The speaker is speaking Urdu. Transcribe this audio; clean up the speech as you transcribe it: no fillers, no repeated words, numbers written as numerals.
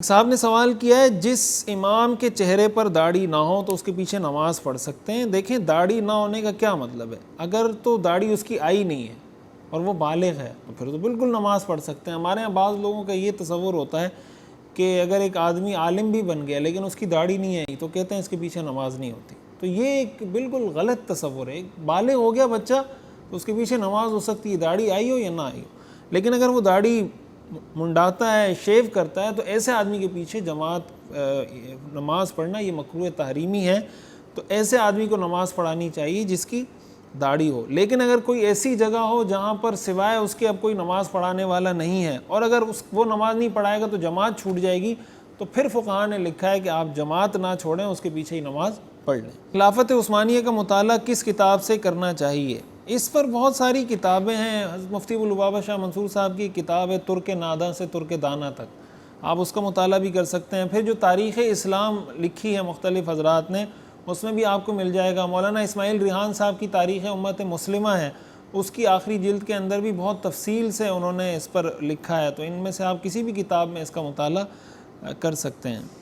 صاحب نے سوال کیا ہے جس امام کے چہرے پر داڑھی نہ ہو تو اس کے پیچھے نماز پڑھ سکتے ہیں؟ دیکھیں داڑھی نہ ہونے کا کیا مطلب ہے؟ اگر تو داڑھی اس کی آئی نہیں ہے اور وہ بالغ ہے تو پھر تو بالکل نماز پڑھ سکتے ہیں۔ ہمارے ہاں بعض لوگوں کا یہ تصور ہوتا ہے کہ اگر ایک آدمی عالم بھی بن گیا لیکن اس کی داڑھی نہیں آئی تو کہتے ہیں اس کے پیچھے نماز نہیں ہوتی، تو یہ ایک بالکل غلط تصور ہے۔ بالغ ہو گیا بچہ تو اس کے پیچھے نماز ہو سکتی ہے، داڑھی آئی ہو یا نہ آئی ہو، لیکن اگر وہ داڑھی منڈاتا ہے، شیو کرتا ہے، تو ایسے آدمی کے پیچھے نماز پڑھنا یہ مکروہ تحریمی ہے۔ تو ایسے آدمی کو نماز پڑھانی چاہیے جس کی داڑھی ہو۔ لیکن اگر کوئی ایسی جگہ ہو جہاں پر سوائے اس کے اب کوئی نماز پڑھانے والا نہیں ہے اور اگر وہ نماز نہیں پڑھائے گا تو جماعت چھوٹ جائے گی، تو پھر فقہاء نے لکھا ہے کہ آپ جماعت نہ چھوڑیں، اس کے پیچھے ہی نماز پڑھ لیں۔ خلافت عثمانیہ کا مطالعہ کس کتاب سے کرنا چاہیے؟ اس پر بہت ساری کتابیں ہیں۔ حضرت مفتی ابو لبابہ شاہ منصور صاحب کی کتاب ہے ترک ناداں سے ترک دانا تک، آپ اس کا مطالعہ بھی کر سکتے ہیں۔ پھر جو تاریخ اسلام لکھی ہے مختلف حضرات نے، اس میں بھی آپ کو مل جائے گا۔ مولانا اسماعیل ریحان صاحب کی تاریخ امت مسلمہ ہے، اس کی آخری جلد کے اندر بھی بہت تفصیل سے انہوں نے اس پر لکھا ہے، تو ان میں سے آپ کسی بھی کتاب میں اس کا مطالعہ کر سکتے ہیں۔